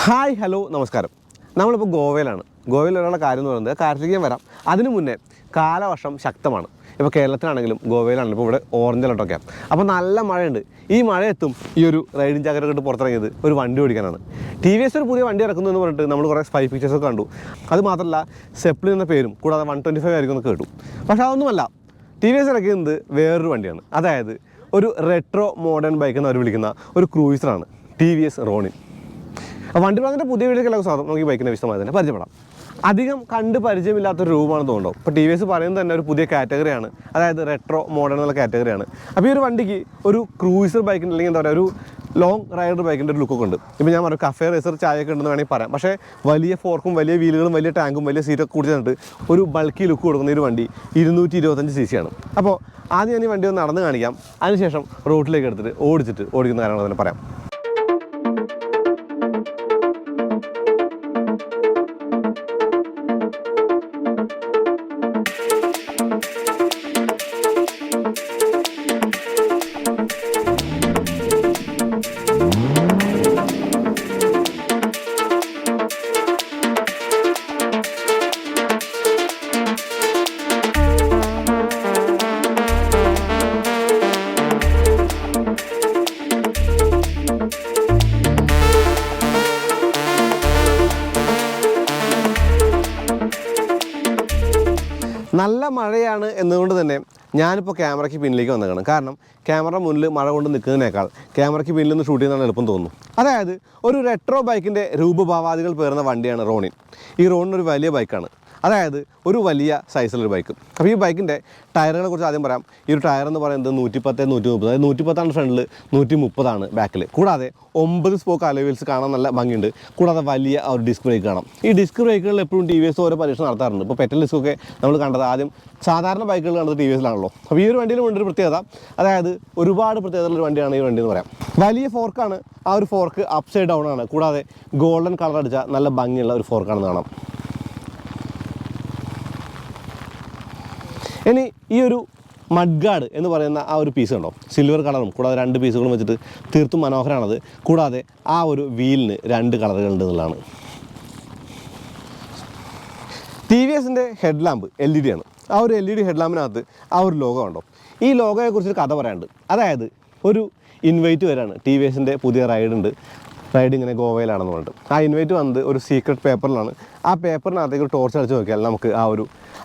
Hi hello നമസ്കാരം. നമ്മളിപ്പോൾ ഗോവയിലാണ്. ഗോവയിൽ വരാനുള്ള കാര്യം എന്ന് പറയുന്നത് കാർത്തികേയൻ വരാം. അതിനു മുന്നേ കാലവർഷം ശക്തമാണ്. ഇപ്പോൾ കേരളത്തിലാണെങ്കിലും ഗോവയിലാണെങ്കിലും ഇപ്പോൾ ഇവിടെ ഓറഞ്ച് അലർട്ടൊക്കെയാണ്. അപ്പോൾ നല്ല മഴയുണ്ട്. ഈ മഴയത്തും ഈ ഒരു റൈഡിങ് ജാക്കറ്റ് ഇട്ട് പുറത്തിറങ്ങിയത് ഒരു വണ്ടി ഓടിക്കാനാണ്. TVS ഒരു പുതിയ വണ്ടി ഇറക്കുന്നു എന്ന് പറഞ്ഞിട്ട് നമ്മൾ കുറേ സ്പൈ പിക്ചേഴ്സൊക്കെ കണ്ടു. അത് മാത്രമല്ല സെപ്ലിൻ എന്ന പേരും കൂടാതെ 125 ആയിരിക്കും എന്ന് കേട്ടു. പക്ഷേ അതൊന്നുമല്ല. TVS ഇറക്കുന്നത് വേറൊരു വണ്ടിയാണ്. അതായത് ഒരു റെട്രോ മോഡേൺ ബൈക്ക് എന്ന് അവർ വിളിക്കുന്ന ഒരു ക്രൂയിസറാണ് TVS Ronin. വണ്ടിപ്രാന്തിൻ്റെ പുതിയ വീഡിയോക്കെല്ലാം സ്വാഗതം. നമുക്ക് ഈ ബൈക്കിനെ വിശദമായി തന്നെ പരിചയപ്പെടാം. അധികം കണ്ട് പരിചയമില്ലാത്തൊരു രൂപമാണെന്ന് തോന്നുന്നു. ഇപ്പോൾ TVS പറയുന്നത് തന്നെ ഒരു പുതിയ കാറ്റഗറിയാണ്, അതായത് റെട്രോ മോഡേൺ എന്നുള്ള കാറ്റഗറിയാണ്. അപ്പോൾ ഈ ഒരു വണ്ടിക്ക് ഒരു ക്രൂയിസർ ബൈക്കിൻ്റെ അല്ലെങ്കിൽ എന്താ പറയുക ഒരു ലോങ് റൈഡർ ബൈക്കിൻ്റെ ഒരു ലുക്കൊക്കെ ഉണ്ട്. ഇപ്പോൾ ഞാൻ ഒരു കഫേ റേസർ ചായയൊക്കെ ഉണ്ടെന്ന് വേണമെങ്കിൽ പറയാം. പക്ഷേ വലിയ ഫോർക്കും വലിയ വീലുകളും വലിയ ടാങ്കും വലിയ സീറ്റൊക്കെ കൂടി തന്നിട്ട് ഒരു ബൾക്കി ലുക്ക് കൊടുക്കുന്ന ഒരു വണ്ടി 225 cc ആണ്. അപ്പോൾ ആദ്യം ഞാൻ ഈ വണ്ടി ഒന്ന് നടന്ന് കാണിക്കാം. അതിനുശേഷം റോഡിലേക്ക് എടുത്തിട്ട് ഓടിക്കുന്ന കാര്യങ്ങൾ തന്നെ പറയാം. നല്ല മഴയാണ് എന്നതുകൊണ്ട് തന്നെ ഞാനിപ്പോൾ ക്യാമറയ്ക്ക് പിന്നിലേക്ക് വന്നതാണ്. കാരണം ക്യാമറ മുന്നിൽ മഴ കൊണ്ട് നിൽക്കുന്നതിനേക്കാൾ ക്യാമറയ്ക്ക് പിന്നിൽ നിന്ന് ഷൂട്ട് ചെയ്യുന്നതാണ് എളുപ്പം തോന്നുന്നു. അതായത് ഒരു റെട്രോ ബൈക്കിൻ്റെ രൂപഭാവാദികൾ പേർന്ന വണ്ടിയാണ് റോണിൻ. ഈ റോണിൻ ഒരു വലിയ ബൈക്കാണ്, അതായത് ഒരു വലിയ സൈസിലൊരു ബൈക്ക്. അപ്പോൾ ഈ ബൈക്കിൻ്റെ ടയറുകളെ കുറിച്ച് ആദ്യം പറയാം. ഈ ഒരു ടയർ എന്ന് പറയുന്നത് 110, 130, അതായത് 110 ഫ്രണ്ടിൽ, 130 ബാക്കിൽ. കൂടാതെ 9 സ്പോക്ക് അലോയ് കാണാൻ നല്ല ഭംഗിയുണ്ട്. കൂടാതെ വലിയ ഒരു ഡിസ്ക് ബ്രേക്ക് കാണാം. ഈ ഡിസ്ക് ബ്രേക്കുകളിൽ എപ്പോഴും TVS ഓരോ പരീക്ഷണം നടത്താറുണ്ട്. ഇപ്പോൾ പെറ്റൽ ഡിസ്കൊക്കെ നമ്മൾ കണ്ടത് ആദ്യം സാധാരണ ബൈക്കുകൾ കണ്ടത് TVSലാണല്ലോ. അപ്പോൾ ഈ ഒരു വണ്ടിയിലും ഉണ്ടൊരു പ്രത്യേകത, അതായത് ഒരുപാട് പ്രത്യേകതയുള്ള വണ്ടിയാണ് ഈ വണ്ടി എന്ന് പറയാം. വലിയ ഫോർക്കാണ്. ആ ഒരു ഫോർക്ക് അപ്സൈഡ് ഡൗൺ ആണ്. കൂടാതെ ഗോൾഡൻ കളർ അടിച്ച നല്ല ഭംഗിയുള്ള ഒരു ഫോർക്കാണെന്ന് കാണാം. ഇനി ഈ ഒരു മഡ് ഗാർഡ് എന്ന് പറയുന്ന ആ ഒരു പീസ് ഉണ്ടോ, സിൽവർ കളറും കൂടാതെ 2 പീസുകളും വെച്ചിട്ട് തീർത്തും മനോഹരമാണത്. കൂടാതെ ആ ഒരു വീലിന് 2 കളറുകളുണ്ട് എന്നുള്ളതാണ്. TVSൻ്റെ ഹെഡ് ലാമ്പ് LED ആണ്. ആ ഒരു LED ഹെഡ് ലാമ്പിനകത്ത് ആ ഒരു ലോഗോ ഉണ്ടോ. ഈ ലോഗോയെക്കുറിച്ചൊരു കഥ പറയാനുണ്ട്. അതായത് ഒരു ഇൻവൈറ്റ് വരാണ്. TVSൻ്റെ പുതിയ റൈഡ് ഇങ്ങനെ ഗോവയിലാണെന്ന് പറഞ്ഞിട്ട് ആ ഇൻവൈറ്റ് വന്നത് ഒരു സീക്രട്ട് പേപ്പറിലാണ്. ആ പേപ്പറിനകത്തേക്ക് ഒരു ടോർച്ച് അടിച്ച് നോക്കിയാൽ നമുക്ക് ആ ഒരു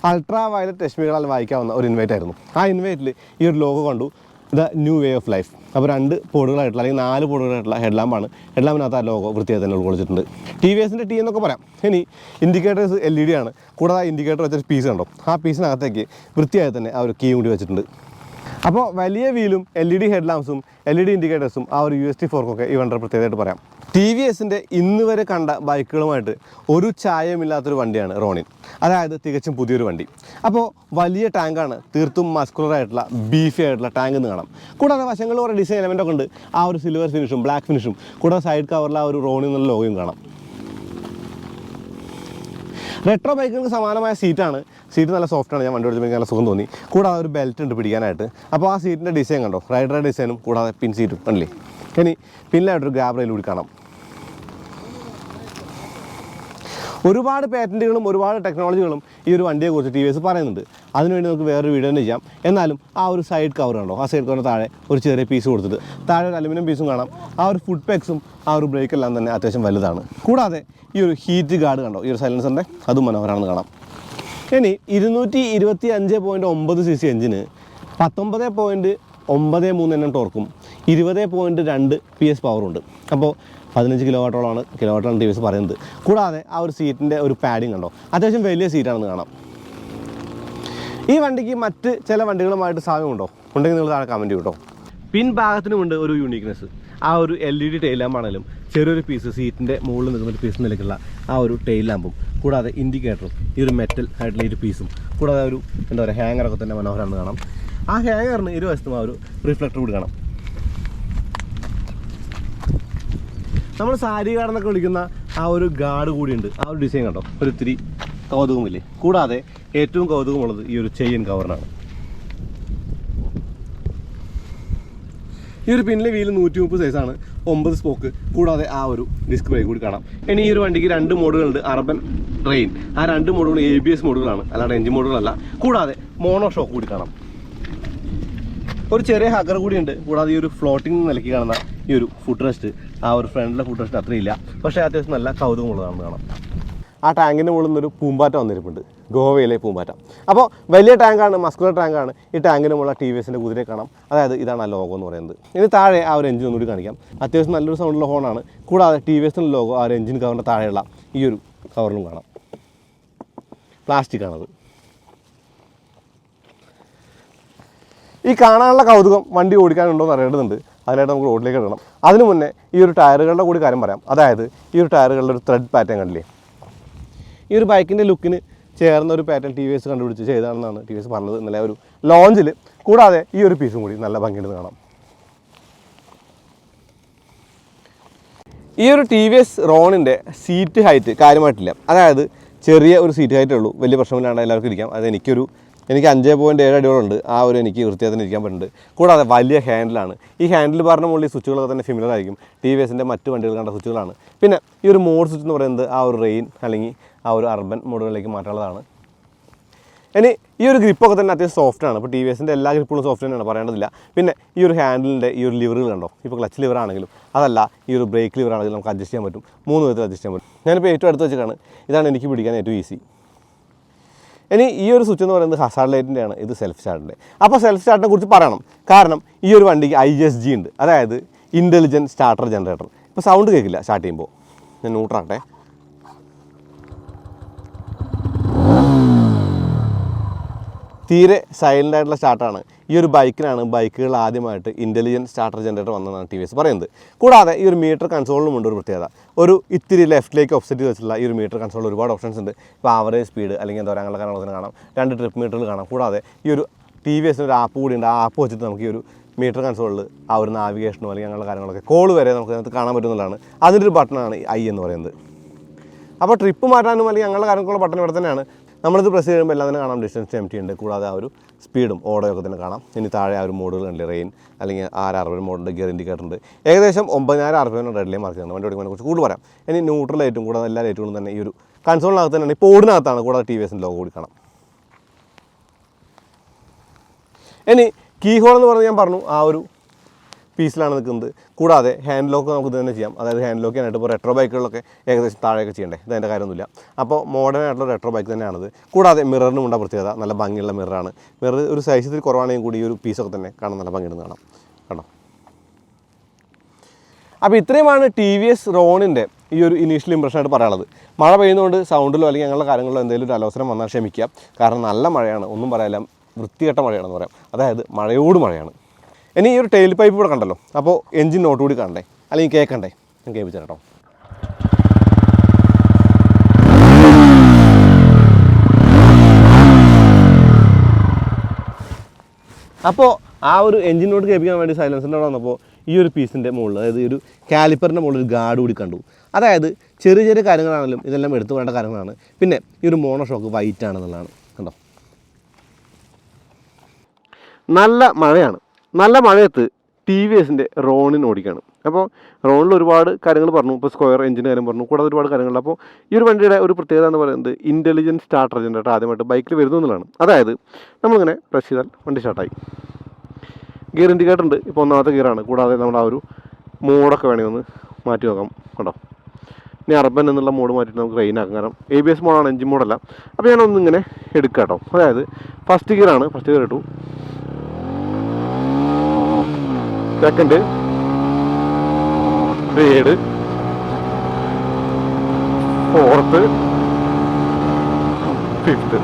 അൾട്രാ വയലറ്റ് രശ്മികളാൽ വായിക്കാവുന്ന ഒരു ഇൻവൈറ്റ് ആയിരുന്നു. ആ ഇൻവൈറ്റിൽ ഈ ഒരു ലോഗോ കണ്ടു, the new way of life. അപ്പോൾ 2 പോഡുകളായിട്ടുള്ള അല്ലെങ്കിൽ 4 പോഡുകളായിട്ടുള്ള ഹെഡ്ലാമ്പാണ്. ഹെഡ്ലാമ്പിനകത്ത് ആ ലോഗോ വൃത്തിയായി തന്നെ ഉൾക്കൊള്ളിച്ചിട്ടുണ്ട്. TVSൻ്റെ T എന്നൊക്കെ പറയാം. ഇനി ഇൻഡിക്കേറ്റേഴ്സ് LED ആണ്. കൂടാതെ ഇൻഡിക്കേറ്റർ വെച്ചൊരു പീസ് കണ്ടോ, ആ പീസിനകത്തേക്ക് വൃത്തിയായി തന്നെ ആ ഒരു കീ കൂടി വെച്ചിട്ടുണ്ട്. അപ്പോൾ വലിയ വീലും LED ഹെഡ് ലാമ്പ്സും LED ഇൻഡിക്കേറ്റേഴ്സും ആ ഒരു UST ഫോർക്കൊക്കെ ഈ വണ്ടിയുടെ പ്രത്യേകമായിട്ട് പറയാം. TVSൻ്റെ ഇന്ന് വരെ കണ്ട ബൈക്കുകളുമായിട്ട് ഒരു ചായയുമില്ലാത്തൊരു വണ്ടിയാണ് റോണിൻ. അതായത് തികച്ചും പുതിയൊരു വണ്ടി. അപ്പോൾ വലിയ ടാങ്കാണ്, തീർത്തും മസ്കുലറായിട്ടുള്ള ബീഫി ആയിട്ടുള്ള ടാങ്ക് എന്ന് കാണാം. കൂടാതെ വശങ്ങളിൽ കുറേ ഡിസൈൻ എലമെൻ്റൊക്കെ ഉണ്ട്. ആ ഒരു സിൽവർ ഫിനിഷും ബ്ലാക്ക് ഫിനിഷും കൂടാതെ സൈഡ് കവറിൽ ആ ഒരു റോണിൻ എന്നുള്ള ലോഗോയും കാണാം. റെട്രോ ബൈക്കുകൾക്ക് സമാനമായ സീറ്റാണ്. സീറ്റ് നല്ല സോഫ്റ്റാണ്. ഞാൻ വണ്ടി ഓടിച്ചപ്പോൾ നല്ല സുഖം തോന്നി. കൂടാതെ ഒരു ബെൽറ്റ് ഉണ്ട് പിടിക്കാനായിട്ട്. അപ്പോൾ ആ സീറ്റിൻ്റെ ഡിസൈൻ കണ്ടോ, റൈഡറുടെ ഡിസൈനും കൂടാതെ പിൻ സീറ്റും കണ്ടില്ലേ. ഇനി പിന്നിലായിട്ടൊരു ഗ്രാബ് റെയിൽ കൂടി കാണാം. ഒരുപാട് പാറ്റൻറ്റുകളും ഒരുപാട് ടെക്നോളജികളും ഈ ഒരു വണ്ടിയെക്കുറിച്ച് TVS പറയുന്നുണ്ട്. അതിനുവേണ്ടി നമുക്ക് വേറൊരു വീഡിയോ തന്നെ ചെയ്യാം. എന്നാലും ആ ഒരു സൈഡ് കവർ കണ്ടോ, ആ സൈഡ് കവറിന് താഴെ ഒരു ചെറിയ പീസ് കൊടുത്തിട്ട് താഴെ ഒരു അലുമിനിയം പീസും കാണാം. ആ ഒരു ഫുഡ് പാക്സും ആ ഒരു ബ്രേക്കെല്ലാം തന്നെ അത്യാവശ്യം വലുതാണ്. കൂടാതെ ഈ ഒരു ഹീറ്റ് ഗാർഡ് കണ്ടോ, ഈ ഒരു സൈലൻസറിൻ്റെ അതും മനോഹരമാണെന്ന് കാണാം. ഇനി 225.9 cc എഞ്ചിന് 19.93 Nm ടോർക്കും 20.2 PS പവറുണ്ട്. അപ്പോൾ 15 കിലോവാട്ടോളാണ് TVS പറയുന്നത്. കൂടാതെ ആ ഒരു സീറ്റിൻ്റെ ഒരു പാഡിങ് കണ്ടോ, അത്യാവശ്യം വലിയ സീറ്റാണെന്ന് കാണാം. ഈ വണ്ടിക്ക് മറ്റ് ചില വണ്ടികളുമായിട്ട് സാമ്യമുണ്ടോ, ഉണ്ടെങ്കിൽ നിങ്ങൾ താഴെ കമൻറ്റ് ചെയ്യും കേട്ടോ. പിൻഭാഗത്തിനുമുണ്ട് ഒരു യൂണീക്നെസ്. ആ ഒരു LED ടെയിൽ ലാമ്പാണെങ്കിലും ചെറിയൊരു പീസ് സീറ്റിൻ്റെ മുകളിൽ നിൽക്കുന്ന ഒരു പീസ് നിലയ്ക്കുള്ള ആ ഒരു ടെയിൽ ലാമ്പും കൂടാതെ ഇൻഡിക്കേറ്ററും ഈ ഒരു മെറ്റൽ ആയിട്ടുള്ള ഒരു പീസും കൂടാതെ ഒരു എന്താ പറയുക ഹാങ്ങറൊക്കെ തന്നെ മനോഹരമാണെന്ന് കാണാം. ആ ഹാങ്ങറിന് ഇരുവശത്തും ആ ഒരു റിഫ്ലക്ടർ കൂടി കാണാം. നമ്മൾ സാരി ഗാർഡ് എന്നൊക്കെ വിളിക്കുന്ന ആ ഒരു ഗാർഡ് കൂടിയുണ്ട്. ആ ഒരു ഡിസൈൻ കണ്ടോ, ഒരു ഇത്തിരി കൗതുകമില്ലേ. കൂടാതെ ഏറ്റവും കൗതുകമുള്ളത് ഈ ഒരു ചെയിൻ കവറിനാണ്. ഈ ഒരു പിന്നിലെ വീല് 130 സൈസാണ്. 9 സ്പോക്ക് കൂടാതെ ആ ഒരു ഡിസ്ക് ബ്രേക്ക് കൂടി കാണാം. ഇനി ഈ ഒരു വണ്ടിക്ക് 2 മോഡുകളുണ്ട്, അർബൻ റെയിൻ. ആ 2 മോഡുകൾ ABS മോഡുകളാണ്, അല്ലാതെ എഞ്ചിൻ മോഡുകളല്ല. കൂടാതെ മോണോ ഷോക്ക് കൂടി കാണാം. ഒരു ചെറിയ ഹഗർ കൂടിയുണ്ട്. കൂടാതെ ഈ ഒരു ഫ്ലോട്ടിംഗ് നിലയ്ക്ക് കാണുന്ന ഈ ഒരു ഫുഡ് റെസ്റ്റ്, ആ ഒരു ഫ്രണ്ടിലെ ഫുഡ് റെസ്റ്റ് അത്രയില്ല, പക്ഷേ അത്യാവശ്യം നല്ല കൗതുകമുള്ളതാണെന്ന് കാണാം. ആ ടാങ്കിൻ്റെ മുകളിൽ നിന്നൊരു പൂമ്പാറ്റ വന്നിരിപ്പുണ്ട്, ഗോവയിലെ പൂമ്പാറ്റ. അപ്പോൾ വലിയ ടാങ്കാണ്, മസ്കുലർ ടാങ്കാണ്. ഈ ടാങ്കിന് മുകളിൽ TVSൻ്റെ കുതിരയെ കാണാം. അതായത് ഇതാണ് ആ ലോഗോ എന്ന് പറയുന്നത്. ഇനി താഴെ ആ ഒരു എഞ്ചിൻ ഒന്നുകൂടി കാണിക്കാം. അത്യാവശ്യം നല്ലൊരു സൗണ്ടുള്ള ഹോണാണ്. കൂടാതെ TVSൻ്റെ ലോഗോ ആ ഒരു എഞ്ചിൻ കവറിൻ്റെ താഴെയുള്ള ഈ ഒരു കവറിലും കാണാം. പ്ലാസ്റ്റിക് ആണത്. ഈ കാണാനുള്ള കൗതുകം വണ്ടി ഓടിക്കാനുണ്ടോ എന്ന് അറിയേണ്ടതുണ്ട്. അതിനായിട്ട് നമുക്ക് റോഡിലേക്ക് ഇടണം. അതിനു മുന്നേ ഈ ഒരു ടയറുകളുടെ കൂടി കാര്യം പറയാം. അതായത് ഈ ഒരു ടയറുകളുടെ ഒരു ത്രെഡ് പാറ്റേൺ കണ്ടില്ലേ? ഈ ഒരു ബൈക്കിൻ്റെ ലുക്കിന് ചേർന്ന ഒരു പാറ്റേൺ TVS കണ്ടുപിടിച്ച് ചെയ്താണെന്നാണ് TVS പറഞ്ഞത് ഇന്നലെ ഒരു ലോഞ്ചിൽ. കൂടാതെ ഈ ഒരു പീസും കൂടി നല്ല ഭംഗിയുണ്ടെന്ന് കാണാം. ഈ ഒരു TVS റോണിൻ്റെ സീറ്റ് ഹൈറ്റ് കാര്യമായിട്ടില്ല. അതായത് ചെറിയ ഒരു സീറ്റ് ഹൈറ്റേ ഉള്ളൂ, വലിയ പ്രശ്നമില്ലാണ്ട് എല്ലാവർക്കും ഇരിക്കാം. അത് എനിക്ക് 5.7 അടിയോളുണ്ട്. ആ ഒരു എനിക്ക് വൃത്തിയായിട്ട് ഇരിക്കാൻ പറ്റുന്നുണ്ട്. കൂടാതെ വലിയ ഹാൻഡിലാണ്. ഈ ഹാൻഡിൽ പറഞ്ഞ മുകളിൽ സ്വിച്ചുകളൊക്കെ തന്നെ ഫിമിലർ ആയിരിക്കും, TVSൻ്റെ മറ്റ് വണ്ടികൾ കണ്ട സ്വിച്ചുകളാണ്. പിന്നെ ഈ ഒരു മോഡ് സ്വിച്ച് എന്ന് പറയുന്നത് ആ ഒരു റെയിൻ അല്ലെങ്കിൽ ആ ഒരു അർബൻ മോഡുകളിലേക്ക് മാറ്റാനുള്ളതാണ്. ഇനി ഈ ഒരു ഗ്രിപ്പൊക്കെ തന്നെ അത്യാവശ്യം സോഫ്റ്റാണ്. ഇപ്പോൾ TVSൻ്റെ എല്ലാ ഗ്രിപ്പുകളും സോഫ്റ്റ് തന്നെയാണ്, പറയേണ്ടതില്ല. പിന്നെ ഈ ഒരു ഹാൻഡിലിൻ്റെ ഈ ഒരു ലിവറുകൾ കണ്ടോ? ഇപ്പോൾ ക്ലച്ച് ലിവർ ആണെങ്കിലും അതല്ല ഈ ഒരു ബ്രേക്ക് ലിവർ ആണെങ്കിലും നമുക്ക് അഡ്ജസ്റ്റ് ചെയ്യാൻ പറ്റും. 3 വിധത്തിൽ അഡ്ജസ്റ്റ് ചെയ്യാൻ പറ്റും. ഞാനിപ്പോൾ ഏറ്റവും അടുത്ത് വെച്ചിട്ടാണ്. ഇതാണ് എനിക്ക് പിടിക്കാൻ ഏറ്റവും ഈസി. ഇനി ഈ ഒരു സ്വിച്ച് എന്ന് പറയുന്നത് ഹസാർഡ് ലൈറ്റിൻ്റെയാണ്, ഇത് സെൽഫ് സ്റ്റാർട്ടിൻ്റെ. അപ്പോൾ സെൽഫ് സ്റ്റാർട്ടിനെ കുറിച്ച് പറയണം. കാരണം ഈ ഒരു വണ്ടിക്ക് ISG ഉണ്ട്, അതായത് ഇൻ്റലിജൻറ്റ് സ്റ്റാർട്ടർ ജനറേറ്റർ. ഇപ്പോൾ സൗണ്ട് കേൾക്കില്ല സ്റ്റാർട്ട് ചെയ്യുമ്പോൾ. ഞാൻ ന്യൂട്രാട്ടെ. തീരെ സൈലൻ്റ് ആയിട്ടുള്ള സ്റ്റാർട്ടാണ്. ഈ ഒരു ബൈക്കുകൾ ആദ്യമായിട്ട് ഇൻ്റലിജൻറ്റ് സ്റ്റാർട്ടർ ജനറേറ്റർ വന്നതാണ് TVS പറയുന്നത്. കൂടാതെ ഈ ഒരു മീറ്റർ കൺസോളിലും ഉണ്ട് ഒരു പ്രത്യേകത. ഒരു ഇത്തിരി ലെഫ്റ്റിലേക്ക് ഓഫ്സെറ്റ് ചെയ്ത് വെച്ചിട്ടുള്ള ഈ ഒരു മീറ്റർ കൺസോളിൽ ഒരുപാട് ഓപ്ഷൻസ് ഉണ്ട്. ഇപ്പോൾ ആവറേജ് സ്പീഡ് അല്ലെങ്കിൽ എന്താ പറയുക അങ്ങനെയുള്ള കാര്യങ്ങളൊക്കെ കാണാം. 2 ട്രിപ്പ് മീറ്ററിൽ കാണാം. കൂടാതെ ഈ ഒരു TVSൻ്റെ ഒരു ആപ്പ് കൂടി ഉണ്ട്. ആ ആപ്പ് വെച്ചിട്ട് നമുക്ക് ഈ ഒരു മീറ്റർ കൺസോളിൽ ആ ഒരു നാവിഗേഷനോ അല്ലെങ്കിൽ അങ്ങനെയുള്ള കാര്യങ്ങളൊക്കെ കോൾ വരെ നമുക്ക് അതിനകത്ത് കാണാൻ പറ്റുന്നതാണ്. അതിൻ്റെ ഒരു ബട്ടണാണ് I എന്ന് പറയുന്നത്. അപ്പോൾ ട്രിപ്പ് മാറ്റാനും അല്ലെങ്കിൽ അങ്ങനെയുള്ള കാര്യങ്ങളുള്ള ബട്ടൺ ഇവിടെ തന്നെയാണ്. നമ്മളിത് പ്രസ് ചെയ്യുമ്പോൾ എല്ലാം തന്നെ കാണാം. ഡിസ്റ്റൻസ് empty ഉണ്ട്. കൂടാതെ ആ ഒരു സ്പീഡും ഓടയൊക്കെ തന്നെ കാണാം. ഇനി താഴെ ആ ഒരു മോഡുകളുണ്ട്, റെയിൻ അല്ലെങ്കിൽ 660 മോഡുണ്ട്, ഗിയർ ഇൻഡിക്കേറ്റർ ഉണ്ട്. ഏകദേശം 9000 RPM റെഡ് ലൈൻ മാർക്ക് ചെയ്യുന്നത്. വണ്ടി ഓടിക്കുന്നതിനെ കുറിച്ച് കൂടുതൽ പറയാം. ഇനി ന്യൂട്രൽ ലൈറ്റും കൂടാതെ എല്ലാ ലൈറ്റുകളും തന്നെ ഈ ഒരു കൺസോളിനകത്ത് തന്നെയാണ്. ഇപ്പോൾ ഓടിനകത്താണ്. കൂടാതെ TVSൻ്റെ ലോഗോ കൂടി കാണാം. ഇനി കീ ഹോൾ എന്ന് പറഞ്ഞ് ഞാൻ പറഞ്ഞു ആ ഒരു പീസിലാണ് നിൽക്കുന്നത്. കൂടാതെ ഹാൻഡ് ലോക്ക് നമുക്ക് ഇത് തന്നെ ചെയ്യാം. അതായത് ഹാൻഡ് ലോക്ക് ചെയ്യാനായിട്ട് ഇപ്പോൾ റെട്രോ ബൈക്കുകളിലൊക്കെ ഏകദേശം താഴെയൊക്കെ ചെയ്യണ്ടേ, ഇതതിൻ്റെ കാര്യമൊന്നുമില്ല. അപ്പോൾ മോഡേൺ ആയിട്ടുള്ള റെട്രോ ബൈക്ക് തന്നെയാണിത്. കൂടാതെ മിററിനും ഉണ്ട് പ്രത്യേകത, നല്ല ഭംഗിയുള്ള മിററാണ്. മിറർ ഒരു സൈസിൽ കുറവാണെങ്കിൽ കൂടി ഈ ഒരു പീസൊക്കെ തന്നെ കാണാൻ നല്ല ഭംഗിയുണ്ടെന്ന് കാണാം കേട്ടോ. അപ്പോൾ ഇത്രയുമാണ് TVS റോണിൻ്റെ ഈ ഒരു ഇനീഷ്യൽ ഇംപ്രഷനായിട്ട് പറയാനുള്ളത്. മഴ പെയ്യുന്നതുകൊണ്ട് സൗണ്ടിലോ അല്ലെങ്കിൽ അങ്ങനെയുള്ള കാര്യങ്ങളിലോ എന്തെങ്കിലും ഒരു അലോസരം വന്നാൽ ക്ഷമിക്കുക. കാരണം നല്ല മഴയാണ്, ഒന്നും പറയാനില്ല, വൃത്തികെട്ട മഴയാണെന്ന് പറയാം. അതായത് മഴയോട് മഴയാണ്. ഇനി ഈ ഒരു ടെയിൽ പൈപ്പ് ഇവിടെ കണ്ടല്ലോ, അപ്പോൾ എഞ്ചിൻ നോട്ട് കൂടി കാണണ്ടേ, അല്ലെങ്കിൽ കേൾക്കണ്ടേ? ഞാൻ കേൾപ്പിച്ചു കേട്ടോ. അപ്പോൾ ആ ഒരു എഞ്ചിൻ നോട്ട് കേൾപ്പിക്കാൻ വേണ്ടി സൈലൻസറിൻ്റെ അവിടെ വന്നപ്പോൾ ഈ ഒരു പീസിൻ്റെ മുകളിൽ, അതായത് ഈ ഒരു കാലിപ്പറിൻ്റെ മുകളിൽ ഒരു ഗാർഡ് കൂടി കണ്ടു. അതായത് ചെറിയ ചെറിയ കാര്യങ്ങളാണെങ്കിലും ഇതെല്ലാം എടുത്തു വേണ്ട കാര്യങ്ങളാണ്. പിന്നെ ഈ ഒരു മോണോ ഷോക്ക് വൈറ്റ് ആണെന്നുള്ളതാണ് കണ്ടോ. നല്ല മഴയാണ്. നല്ല മഴയത്ത് TVSൻ്റെ റോണിന് ഓടിക്കുകയാണ്. അപ്പോൾ റോണിൽ ഒരുപാട് കാര്യങ്ങൾ പറഞ്ഞു. ഇപ്പോൾ സ്ക്വയർ എഞ്ചിൻ്റെ കാര്യം പറഞ്ഞു, കൂടാതെ ഒരുപാട് കാര്യങ്ങൾ. അപ്പോൾ ഈ ഒരു വണ്ടിയുടെ ഒരു പ്രത്യേകത എന്ന് പറയുന്നത് ഇൻ്റലിജൻറ്റ് സ്റ്റാർട്ടർ ജനറേറ്റർ ആദ്യമായിട്ട് ബൈക്കിൽ വരുന്നു എന്നുള്ളതാണ്. അതായത് നമ്മളിങ്ങനെ പ്രസ് ചെയ്താൽ വണ്ടി സ്റ്റാർട്ടായി. ഗിയർ ഇൻഡിക്കേറ്റർ ഉണ്ട്, ഇപ്പോൾ 1ാമത്തെ ഗിയറാണ്. കൂടാതെ നമ്മൾ ആ ഒരു മോഡൊക്കെ വേണമെങ്കിൽ ഒന്ന് മാറ്റി നോക്കാം കേട്ടോ. ഇനി അർബൻ എന്നുള്ള മോഡ് മാറ്റിയിട്ട് നമുക്ക് റെയിൻ ആക്കാം. കാരണം ABS മോഡാണ്, എഞ്ചിൻ മോഡല്ല. അപ്പോൾ ഞാനൊന്നിങ്ങനെ എടുക്കാം കേട്ടോ. അതായത് ഫസ്റ്റ് ഗിയറാണ്, ഫസ്റ്റ് ഗിയർ ഇട്ടു. Second, third, fourth, fifth.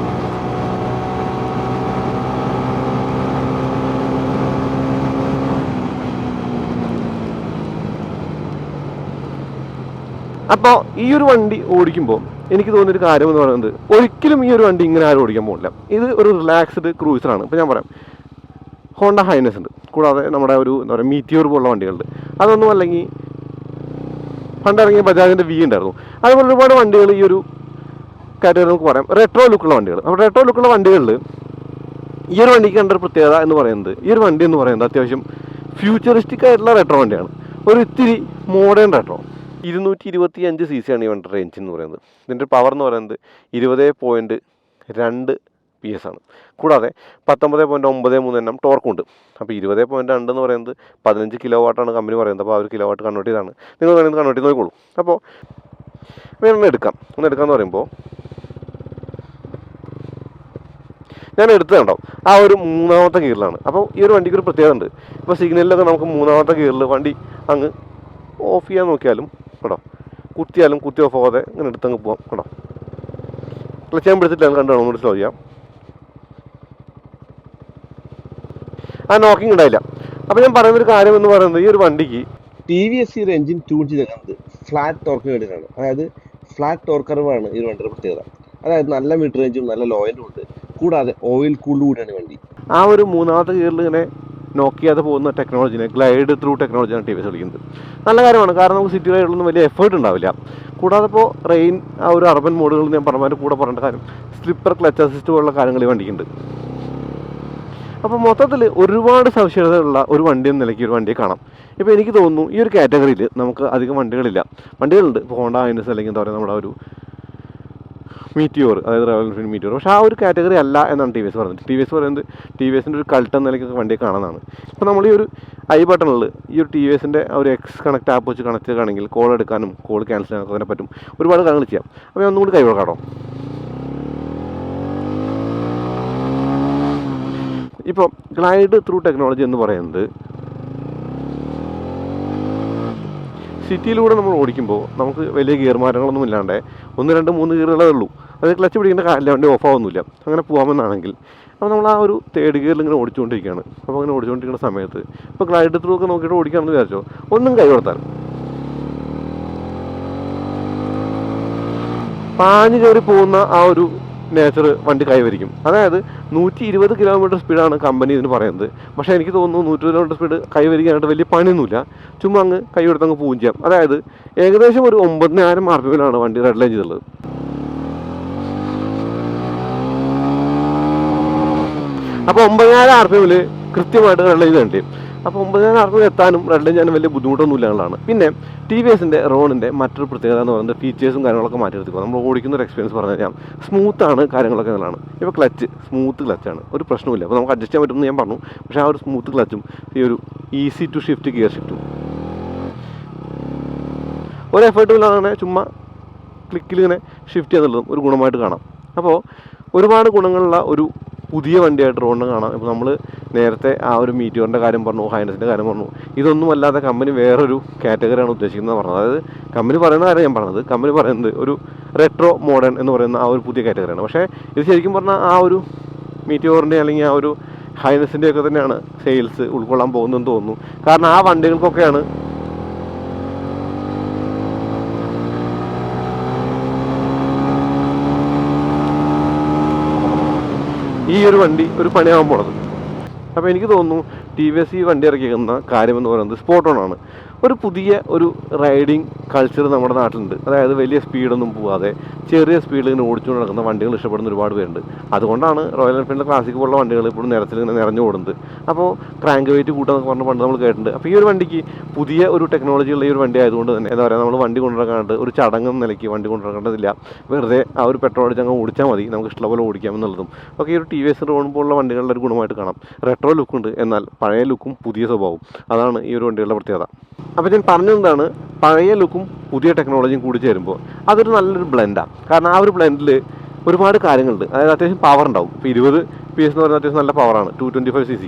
അപ്പോൾ ഈ ഒരു വണ്ടി ഓടിക്കുമ്പോൾ എനിക്ക് തോന്നിയൊരു കാര്യം എന്ന് പറയുന്നത്, ഒരിക്കലും ഈ ഒരു വണ്ടി ഇങ്ങനെ ആരും ഓടിക്കാൻ പോകില്ല. ഇത് ഒരു റിലാക്സ്ഡ് ക്രൂസറാണ്. ഇപ്പോൾ ഞാൻ പറയാം, ഹോണ്ട ഹൈനസ് ഉണ്ട്. കൂടാതെ നമ്മുടെ ഒരു എന്താ പറയുക മീറ്റിയോർ പോലുള്ള വണ്ടികളുണ്ട്. അതൊന്നും അല്ലെങ്കിൽ പണ്ടിറങ്ങിയ ബജാജിൻ്റെ V ഉണ്ടായിരുന്നു. അതുപോലെ ഒരുപാട് വണ്ടികൾ ഈ ഒരു കാറ്റഗറി നമുക്ക് പറയാം റെട്രോ ലുക്കുള്ള വണ്ടികൾ. അപ്പോൾ റെട്രോ ലുക്കുള്ള വണ്ടികളിൽ ഈ ഒരു വണ്ടിക്ക് കണ്ടൊരു പ്രത്യേകത എന്ന് പറയുന്നത്, ഈ ഒരു വണ്ടി എന്ന് പറയുന്നത് അത്യാവശ്യം ഫ്യൂച്ചറിസ്റ്റിക് ആയിട്ടുള്ള റെട്രോ വണ്ടിയാണ്. ഒരു ഇത്തിരി മോഡേൺ റെട്രോ. 225cc ഈ വണ്ടിയുടെ എഞ്ചിൻ എന്ന് പറയുന്നത്. ഇതിൻ്റെ പവർ എന്ന് പറയുന്നത് 20.2 PS ആണ്. കൂടാതെ 19.93 Nm ടോർക്കുണ്ട്. അപ്പോൾ 20.2 എന്ന് പറയുന്നത് 15 kW കമ്പനി പറയുന്നത്. അപ്പോൾ ആ ഒരു കിലോവാട്ട് കൺവേർട്ട് ചെയ്താണ്. നിങ്ങൾ വേണമെങ്കിൽ കൺവേർട്ട് ചെയ്ത് നോക്കിക്കോളൂ. അപ്പോൾ ഒന്ന് എടുക്കാമെന്ന് പറയുമ്പോൾ ഞാൻ എടുത്തതുണ്ടോ ആ ഒരു 3ാമത്തെ ഗിയറിലാണ്. അപ്പോൾ ഈ ഒരു വണ്ടിക്ക് ഒരു പ്രത്യേകത ഉണ്ട്. ഇപ്പോൾ സിഗ്നലിലൊക്കെ നമുക്ക് 3ാമത്തെ ഗിയറിൽ വണ്ടി അങ്ങ് ഓഫ് ചെയ്യാൻ നോക്കിയാലും കേട്ടോ, കുത്തിയാലും കുത്തി ഓഫ് ആവാതെ ഇങ്ങനെ എടുത്തങ്ങ് പോകാം കേട്ടോ. ക്ലച്ച് ഞാൻ പിടിച്ചിട്ടില്ല, കണ്ടോ ഒന്നുകൂടി സ്ലോ ചെയ്യാം. ആ നോക്കിങ് ഉണ്ടായില്ല. അപ്പോൾ ഞാൻ പറയുന്നൊരു കാര്യം എന്ന് പറയുന്നത്, ഈ ഒരു വണ്ടിക്ക് TVS ഈ ഒരു എഞ്ചിൻ ട്യൂൺ ചെയ്തേക്കുന്നത് ഫ്ലാറ്റ് ടോർക്ക് വേണ്ടിയിട്ടാണ്. അതായത് ഫ്ലാറ്റ് ടോർക്ക് കർവാണ് ഈ ഒരു വണ്ടിയുടെ പ്രത്യേകത. അതായത് നല്ല മിഡ് റേഞ്ചും നല്ല ലോ എൻഡും ഉണ്ട്. കൂടാതെ ഓയിൽ കൂൾഡ് കൂടിയാണ് വണ്ടി. ആ ഒരു 3ാമത്തെ ഗിയറിൽ ഇങ്ങനെ നോക്ക് ചെയ്യാതെ പോകുന്ന ടെക്നോളജിനെ ഗ്ലൈഡ് ത്രൂ ടെക്നോളജിയാണ് TVS വിളിക്കുന്നത്. നല്ല കാര്യമാണ്, കാരണം നമുക്ക് സിറ്റി റൈഡിലൊന്നും വലിയ എഫേർട്ട് ഉണ്ടാവില്ല. കൂടാതെ ഇപ്പോൾ റെയിൻ ആ ഒരു അർബൻ മോഡുകളിൽ ഞാൻ പറഞ്ഞതിൻ്റെ കൂടെ പറയേണ്ട കാര്യം സ്ലിപ്പർ ക്ലച്ച് അസിസ്റ്റ് പോലുള്ള കാര്യങ്ങൾ ഈ വണ്ടിക്കുണ്ട്. അപ്പോൾ മൊത്തത്തിൽ ഒരുപാട് സവിശേഷതയുള്ള ഒരു വണ്ടി എന്ന നിലയ്ക്ക് ഒരു വണ്ടിയെ കാണാം. ഇപ്പോൾ എനിക്ക് തോന്നുന്നു ഈ ഒരു കാറ്റഗറിയിൽ നമുക്ക് അധികം വണ്ടികളുണ്ട്. ഇപ്പോൾ ഹോണ്ട ഹൈനസ് അല്ലെങ്കിൽ എന്താ പറയുക നമ്മുടെ ഒരു മീറ്റിയോർ, അതായത് റോയൽ എൻഫീൽഡ് മീറ്റിയോർ. പക്ഷേ ആ ഒരു കാറ്റഗറി അല്ല എന്നാണ് TVS പറയുന്നത്. TVSൻ്റെ ഒരു കൾട്ട് എന്ന നിലയ്ക്കൊക്കെ വണ്ടിയെ കാണാനാണ്. ഇപ്പോൾ നമ്മൾ ഈ ഒരു ബട്ടണിൽ ഈ ഒരു TVSൻ്റെ ഒരു എക്സ് കണക്ട് ആപ്പ് വെച്ച് കണക്ട് ചെയ്യുകയാണെങ്കിൽ കോൾ എടുക്കാനും കോൾ ക്യാൻസൽ ചെയ്യാനൊക്കെ തന്നെ പറ്റും. ഒരുപാട് കാര്യങ്ങൾ ചെയ്യാം. അപ്പോൾ ഞാൻ ഒന്നുകൂടി കൈവഴക്കാട്ടോ. ഇപ്പോൾ ഗ്ലൈഡ് ത്രൂ ടെക്നോളജി എന്ന് പറയുന്നത് സിറ്റിയിലൂടെ നമ്മൾ ഓടിക്കുമ്പോൾ നമുക്ക് വലിയ ഗിയർ മാറ്റങ്ങളൊന്നും ഇല്ലാണ്ട് 1, 2, 3 ഗിയറുകളേ ഉള്ളൂ. അത് ക്ലച്ച് പിടിക്കേണ്ട കാലില്ല, വണ്ടി ഓഫ് ആവുന്നില്ല. അങ്ങനെ പോകാമെന്നാണെങ്കിൽ അപ്പോൾ നമ്മൾ ആ ഒരു 3rd ഗിയറിൽ ഇങ്ങനെ ഓടിച്ചുകൊണ്ടിരിക്കുകയാണ്. അപ്പോൾ അങ്ങനെ ഓടിച്ചുകൊണ്ടിരിക്കുന്ന സമയത്ത് ഇപ്പോൾ ഗ്ലൈഡ് ത്രൂ ഒക്കെ നോക്കിയിട്ട് ഓടിക്കാമെന്ന് വിചാരിച്ചോ, ഒന്നും കൈ കൊടുത്താൽ പാഞ്ഞ് കയറി പോകുന്ന ആ ഒരു നേച്ചർ വണ്ടി കൈവരിക്കും. അതായത് 120 km സ്പീഡാണ് കമ്പനി ഇതിന് പറയുന്നത്. പക്ഷേ എനിക്ക് തോന്നുന്നു 120 km സ്പീഡ് കൈവരിക്കാനായിട്ട് വലിയ പണിയൊന്നുമില്ല. ചുമ്മാ അങ്ങ് കൈ കൊടുത്തങ്ങ് പോവുകയും ചെയ്യാം. അതായത് ഏകദേശം ഒരു 9,000 RPM വണ്ടി റെഡ് ലൈൻ ചെയ്തിട്ടുള്ളത്. അപ്പോൾ 9,000 RPM കൃത്യമായിട്ട് റെഡ് ലൈൻ ചെയ്ത്. അപ്പോൾ 9,000 RPM എത്താനും റെഡ് ലൈൻ ചെയ്യാനും വലിയ ബുദ്ധിമുട്ടൊന്നുമില്ല എന്നുള്ളതാണ്. പിന്നെ TVSൻ്റെ റോണിൻ്റെ മറ്റൊരു പ്രത്യേകത എന്ന് പറയുന്നത് ഫീച്ചേഴ്സും കാര്യങ്ങളൊക്കെ മാറ്റിയെടുത്തിപ്പോൾ നമ്മൾ ഓടിക്കുന്ന ഒരു എക്സ്പീരിയൻസ് പറഞ്ഞു കഴിഞ്ഞാൽ സ്മൂത്താണ് കാര്യങ്ങളൊക്കെ എന്നുള്ളതാണ്. ഇപ്പോൾ ക്ലച്ച് സ്മൂത്ത് ക്ലച്ചാണ്, ഒരു പ്രശ്നമില്ല. അപ്പോൾ നമുക്ക് അഡ്ജസ്റ്റ് ചെയ്യാൻ പറ്റുമെന്ന് ഞാൻ പറഞ്ഞു. പക്ഷേ ആ ഒരു സ്മൂത്ത് ക്ലച്ചും ഈ ഒരു ഈസി ടു ഷിഫ്റ്റ് ഗിയർ ഷിഫ്റ്റും ഒരു എഫേർട്ടും ഇല്ലാതെ ചുമ്മാ ക്ലിക്കിൽ ഇങ്ങനെ ഷിഫ്റ്റ് ചെയ്യുന്നുള്ളതും ഒരു ഗുണമായിട്ട് കാണാം. അപ്പോൾ ഒരുപാട് ഗുണങ്ങളുള്ള ഒരു പുതിയ വണ്ടിയായിട്ട് റോണിന് കാണാം. ഇപ്പോൾ നമ്മൾ നേരത്തെ ആ ഒരു മീറ്റിയോറിൻ്റെ കാര്യം പറഞ്ഞു, ഹൈനസിൻ്റെ കാര്യം പറഞ്ഞു. ഇതൊന്നും അല്ലാതെ കമ്പനി വേറൊരു കാറ്റഗറിയാണ് ഉദ്ദേശിക്കുന്നത് പറഞ്ഞത്. അതായത് കമ്പനി പറയുന്ന കാര്യം ഞാൻ പറഞ്ഞത്, കമ്പനി പറയുന്നത് ഒരു റെട്രോ മോഡേൺ എന്ന് പറയുന്ന ആ ഒരു പുതിയ കാറ്റഗറിയാണ്. പക്ഷേ ഇത് ശരിക്കും പറഞ്ഞാൽ ആ ഒരു മീറ്റിയോറിൻ്റെ അല്ലെങ്കിൽ ആ ഒരു ഹൈനസിൻ്റെ ഒക്കെ തന്നെയാണ് സെയിൽസ് ഉൾക്കൊള്ളാൻ പോകുന്നതെന്ന് തോന്നുന്നു. കാരണം ആ വണ്ടികൾക്കൊക്കെയാണ് ഈ ഒരു വണ്ടി ഒരു പണിയാകാൻ പോണത്. അപ്പോൾ എനിക്ക് തോന്നുന്നു TVS ഈ വണ്ടി ഇറക്കിക്കുന്ന കാര്യമെന്ന് പറയുന്നത് സ്പോട്ട് ഓൺ ആണ്. ഒരു പുതിയ ഒരു റൈഡിങ് കൾച്ചർ നമ്മുടെ നാട്ടിലുണ്ട്. അതായത് വലിയ സ്പീഡൊന്നും പോവാതെ ചെറിയ സ്പീഡിൽ ഇങ്ങനെ ഓടിച്ചുകൊണ്ട് നടക്കുന്ന വണ്ടികൾ ഇഷ്ടപ്പെടുന്ന ഒരുപാട് പേരുണ്ട്. അതുകൊണ്ടാണ് റോയൽ എൻഫീൽഡ് ക്ലാസിക് പോലുള്ള വണ്ടികൾ ഇപ്പോഴും നിരത്തിൽ ഇങ്ങനെ നിറഞ്ഞു ഓടുന്നത്. അപ്പോൾ ക്രാങ്ക് വെയിറ്റ് കൂട്ടാന്നൊക്കെ പറഞ്ഞ പണ്ട് നമ്മൾ കേട്ടിട്ടുണ്ട്. അപ്പോൾ ഈ ഒരു വണ്ടിക്ക് പുതിയ ഒരു ടെക്നോളജിയുള്ള ഈ ഒരു വണ്ടി ആയതുകൊണ്ട് തന്നെ എന്താ പറയുക, നമ്മൾ വണ്ടി കൊണ്ടുനടക്കാണ്ട് ഒരു ചടങ്ങെന്ന നിലയ്ക്ക് വണ്ടി കൊണ്ടുനടക്കേണ്ടതില്ല. വെറുതെ ആ ഒരു പെട്രോൾ അടിച്ച് അങ്ങ് ഓടിച്ചാൽ മതി, നമുക്ക് ഇഷ്ടം പോലെ ഓടിക്കാമെന്നുള്ളതും ഒക്കെ ഈ ഒരു TVS റോൺ പോലുള്ള വണ്ടികളുടെ ഒരു ഗുണമായിട്ട് കാണാം. റെട്രോ ലുക്കുണ്ട്, എന്നാൽ പഴയ ലുക്കും പുതിയ സ്വഭാവവും. അതാണ് ഈ ഒരു വണ്ടികളുടെ പ്രത്യേകത. അപ്പോൾ ഞാൻ പറഞ്ഞതെന്താണ്, പഴയ ലുക്കും പുതിയ ടെക്നോളജിയും കൂടി ചേരുമ്പോൾ അതൊരു നല്ലൊരു ബ്ലെൻഡാണ്. കാരണം ആ ഒരു ബ്ലെൻഡിൽ ഒരുപാട് കാര്യങ്ങളുണ്ട്. അതായത് അത്യാവശ്യം പവർ ഉണ്ടാവും. ഇപ്പോൾ 20 PS എന്ന് പറയുന്നത് അത്യാവശ്യം നല്ല പവറാണ് 225cc.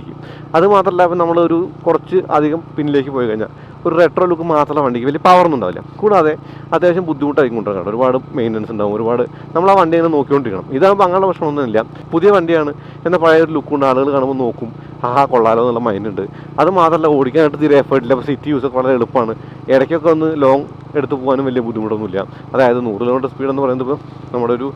അത് മാത്രമല്ല, ഇപ്പം നമ്മളൊരു കുറച്ച് അധികം പിന്നിലേക്ക് പോയി കഴിഞ്ഞാൽ ഒരു റെട്രോ ലുക്ക് മാത്രമുള്ള വണ്ടിക്ക് വലിയ പവറൊന്നും ഉണ്ടാവില്ല. കൂടാതെ അത്യാവശ്യം ബുദ്ധിമുട്ടായിരിക്കും കൊണ്ടുവരണം. ഒരുപാട് മെയിൻ്റനൻസ് ഉണ്ടാവും, ഒരുപാട് നമ്മൾ ആ വണ്ടി അങ്ങനെ നോക്കിക്കൊണ്ടിരിക്കണം. ഇതാകുമ്പോൾ അങ്ങനെയുള്ള പ്രശ്നമൊന്നുമില്ല. പുതിയ വണ്ടിയാണ് എന്നാൽ പഴയ ഒരു ലുക്കുണ്ട്, ആളുകൾ കാണുമ്പോൾ നോക്കും, കൊള്ളാലോ എന്നുള്ള മൈൻഡുണ്ട്. അത് മാത്രമല്ല ഓടിക്കാനായിട്ട് തീരെ എഫേർട്ടില്ല. അപ്പോൾ സിറ്റി യൂസൊക്കെ വളരെ എളുപ്പമാണ്. ഇടയ്ക്കൊക്കെ ഒന്ന് ലോങ് എടുത്ത് പോകാനും വലിയ ബുദ്ധിമുട്ടൊന്നുമില്ല. അതായത് 100 km സ്പീഡ് എന്ന് പറയുന്നത് ഇപ്പോൾ നമ്മുടെ ഒരു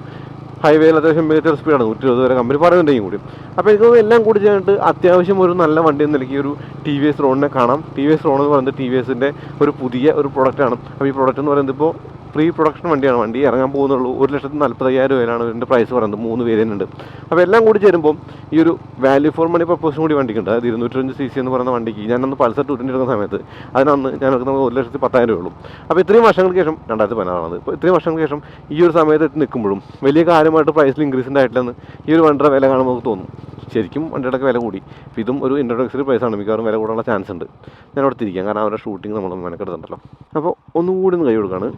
ഹൈവേയിൽ അത്യാവശ്യം മികച്ച സ്പീഡാണ്, 120 വരെ കമ്പനി പറയുന്നുണ്ടെങ്കിൽ കൂടി. അപ്പോൾ എനിക്ക് തോന്നുന്നു എല്ലാം കൂടി ചേർന്നിട്ട് അത്യാവശ്യം ഒരു നല്ല വണ്ടി എന്ന നിലയ്ക്ക് ഒരു TVS റോണിനെ കാണാം. TVS റോൺ എന്ന് പറയുന്നത് TVSൻ്റെ ഒരു പുതിയ ഒരു പ്രൊഡക്റ്റാണ്. അപ്പോൾ ഈ പ്രൊഡക്റ്റ് എന്ന് പറയുന്നത് ഇപ്പോൾ പ്രീ പ്രൊഡക്ഷൻ വണ്ടിയാണ്. വണ്ടി ഇറങ്ങാൻ പോകുന്നുള്ളൂ. 1,40,000 രൂപയാണ് ഇതിൻ്റെ പ്രൈസ് പറയുന്നത്. 3 വേരിയൻ്റ് ഉണ്ട്. അപ്പോൾ എല്ലാം കൂടി ചേരുമ്പോൾ ഈ ഒരു വാല്യൂ ഫോർ മണി പർപ്പസും കൂടി വണ്ടിക്കുണ്ട്. അതായത് 205 cc എന്ന് പറയുന്ന വണ്ടിക്ക് ഞാനന്ന് പൾസർ 220 എടുക്കുന്ന സമയത്ത് അതിനന്ന് ഞാൻ എടുക്കുന്നത് 1,10,000 രൂപയുള്ളൂ. അപ്പോൾ ഇത്രയും വർഷങ്ങൾക്ക് ശേഷം 2016 ഇപ്പോൾ ഇത്രയും വർഷങ്ങൾക്ക് ശേഷം ഈ ഒരു സമയത്ത് നിൽക്കുമ്പോഴും വലിയ കാര്യമായിട്ട് പ്രൈസിൽ ഇൻക്രീസ് ഉണ്ടായിട്ടില്ലെന്ന് ഈ ഒരു വണ്ടിയുടെ വില കാണുമ്പോൾ നമുക്ക് തോന്നും. ശരിക്കും വണ്ടിയുടെയൊക്കെ വില കൂടി. അപ്പോൾ ഇതും ഒരു ഇൻട്രൊഡക്ടറി പ്രൈസാണ്. മിക്കവാറും വില കൂടാനുള്ള ചാൻസ് ഉണ്ട്. ഞാൻ അവിടെ തിരിക്കാം, കാരണം അവരുടെ ഷൂട്ടിംഗ് നമ്മൾ മെനക്കെടുത്തുണ്ടല്ലോ. അപ്പോൾ ഒന്നും കൂടി ഒന്ന് കൈ കൊടുക്കുകയാണ്.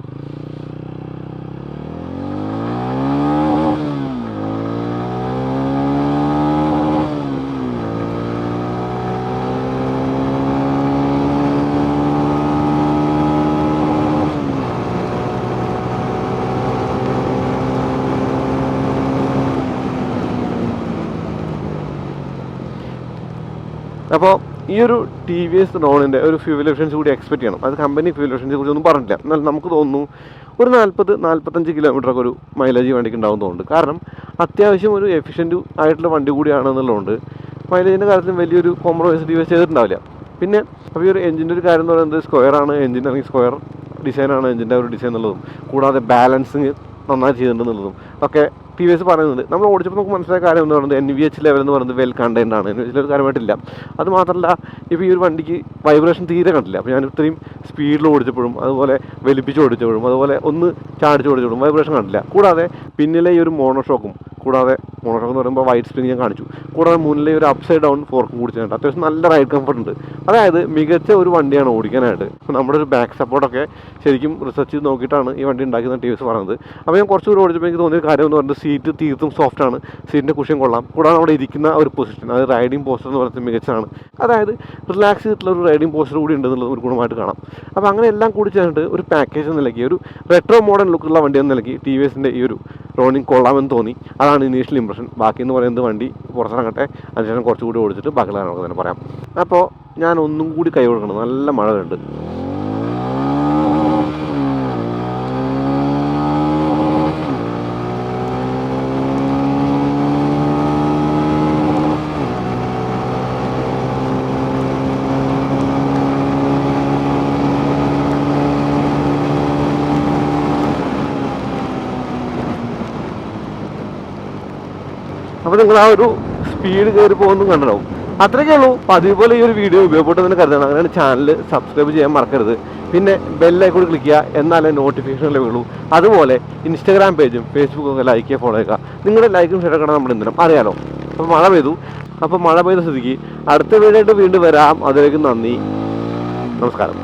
അപ്പോൾ ഈ ഒരു TVS റോണിൻ്റെ ഒരു ഫ്യൂവൽ എഫിഷ്യൻസി കൂടി എക്സ്പെക്ട് ചെയ്യണം. അത് കമ്പനി ഫ്യൂവൽ എഫിഷ്യൻസിയെ കുറിച്ചൊന്നും പറഞ്ഞില്ല. എന്നാൽ നമുക്ക് തോന്നുന്നു ഒരു 40-45 കിലോമീറ്ററൊക്കെ ഒരു മൈലേജ് വണ്ടിക്ക് ഉണ്ടാവും തോന്നുന്നുണ്ട്. കാരണം അത്യാവശ്യം ഒരു എഫിഷ്യൻറ്റ് ആയിട്ടുള്ള വണ്ടി കൂടിയാണെന്നുള്ളതുകൊണ്ട് മൈലേജിൻ്റെ കാര്യത്തിൽ വലിയൊരു കോംപ്രമൈസ് TVS ചെയ്തിട്ടുണ്ടാവില്ല. പിന്നെ അപ്പോൾ ഈ ഒരു എഞ്ചിൻ്റെ ഒരു കാര്യം എന്ന് പറയുന്നത് സ്ക്വയറാണ് എഞ്ചിൻ, അല്ലെങ്കിൽ സ്ക്വയർ ഡിസൈനാണ് എഞ്ചിൻ്റെ ഒരു ഡിസൈൻ എന്നുള്ളതും, കൂടാതെ ബാലൻസിങ് നന്നായി ചെയ്തിട്ടുണ്ടെന്നുള്ളതും ഒക്കെ TVS പറയുന്നുണ്ട്. നമ്മൾ ഓടിച്ചപ്പോൾ നമുക്ക് മനസ്സിലായ കാര്യം എന്ന് പറയുന്നത് NVH ലെവൽ എന്ന് പറയുന്നത് വെൽ കണ്ടെയ്ൻഡ് ആണ്. NVH ഒരു കാര്യമായിട്ടില്ല. അത് മാത്രമല്ല, ഇപ്പോൾ ഈ ഒരു വണ്ടിക്ക് വൈബ്രേഷൻ തീരെ കണ്ടില്ല. അപ്പോൾ ഞാൻ ഇത്രയും സ്പീഡിൽ ഓടിച്ചപ്പോഴും അതുപോലെ വലിപ്പിച്ച് ഓടിച്ചപ്പോഴും അതുപോലെ ഒന്ന് ചാടിച്ച് ഓടിച്ചപ്പോഴും വൈബ്രേഷൻ കണ്ടില്ല. കൂടാതെ പിന്നിലെ ഈ ഒരു മോണോഷോക്കും, കൂടാതെ മോണോഷോക്ക് എന്ന് പറയുമ്പോൾ വൈറ്റ് സ്പ്രിങ് ഞാൻ കാണിച്ചു, കൂടാതെ മുന്നിലെ ഒരു അപ്സൈഡ് ഡൗൺ ഫോർക്കും കൂടി ചെയ്യുന്നുണ്ട്. അത്യാവശ്യം നല്ല റൈഡ് കംഫർട്ട് ഉണ്ട്. അതായത് മികച്ച ഒരു വണ്ടിയാണ് ഓടിക്കാനായിട്ട്. നമ്മുടെ ഒരു ബാക്ക് സപ്പോർട്ടൊക്കെ ശരിക്കും റിസർച്ച് ചെയ്ത് നോക്കിയിട്ടാണ് ഈ വണ്ടി ഉണ്ടാക്കുന്ന TVS പറയുന്നത്. അപ്പോൾ ഞാൻ കുറച്ച് ദൂരം ഓടിച്ചപ്പോൾ എനിക്ക് തോന്നിയ കാര്യം എന്ന് പറയുന്നത് സീറ്റ് തീർത്തും സോഫ്റ്റാണ്. സീറ്റിൻ്റെ കുഷൻ കൊള്ളാം. കൂടാതെ അവിടെ ഇരിക്കുന്ന ഒരു പൊസിഷൻ, അത് റൈഡിങ് പോസ്റ്റർ എന്ന് പറയുന്നത് മികച്ചതാണ്. അതായത് റിലാക്സ് ചെയ്തിട്ടുള്ള ഒരു റൈഡിങ് പോസ്റ്റർ കൂടി ഉണ്ടെന്നുള്ളത് ഒരു ഗുണമായിട്ട് കാണാം. അപ്പോൾ അങ്ങനെ എല്ലാം കൂടി ചേർന്നിട്ട് ഒരു പാക്കേജ് എന്ന നിലയ്ക്ക്, ഒരു റെട്രോ മോഡേൺ ലുക്കുള്ള വണ്ടി എന്ന നിലയ്ക്ക് TVSൻ്റെ ഈ ഒരു റോണിൻ കൊള്ളാമെന്ന് തോന്നി. അതാണ് ഇനീഷ്യൽ ഇംപ്രഷൻ. ബാക്കി എന്ന് പറയുന്നത് വണ്ടി പുറത്തിറങ്ങട്ടെ, അതിനുശേഷം കുറച്ചുകൂടി ഓടിച്ചിട്ട് ബാക്കിയുള്ള നമുക്ക് തന്നെ പറയാം. അപ്പോൾ ഞാൻ ഒന്നും കൂടി കൈ കൊടുക്കണം. നല്ല മഴ ഉണ്ട്. അപ്പോൾ നിങ്ങൾ ആ ഒരു സ്പീഡ് കയറി പോകുന്നു കണ്ടിട്ടുണ്ടാവും. അത്രയൊക്കെ ഉള്ളൂ. അപ്പോൾ അതേപോലെ ഈ ഒരു വീഡിയോ ഉപയോഗപ്പെട്ടതിന് കരുതണം. അങ്ങനെയാണ് ചാനൽ സബ്സ്ക്രൈബ് ചെയ്യാൻ മറക്കരുത്. പിന്നെ ബെല്ലൈക്കൺ ക്ലിക്ക് ചെയ്യുക, എന്നാലേ നോട്ടിഫിക്കേഷൻ ലഭിക്കുള്ളൂ. അതുപോലെ ഇൻസ്റ്റാഗ്രാം പേജും ഫേസ്ബുക്കും ഒക്കെ ലൈക്ക് ചെയ്യുക, ഫോളോ ചെയ്യുക. നിങ്ങളുടെ ലൈക്കും ഷെയർ ഒക്കെ നമ്മുടെ ഇന്ധനം അറിയാലോ. അപ്പോൾ മഴ പെയ്തു. അപ്പോൾ മഴ പെയ്ത സ്ഥിതിക്ക് അടുത്ത വീഡിയോ ആയിട്ട് വീണ്ടും വരാം. അതിലേക്ക് നന്ദി, നമസ്കാരം.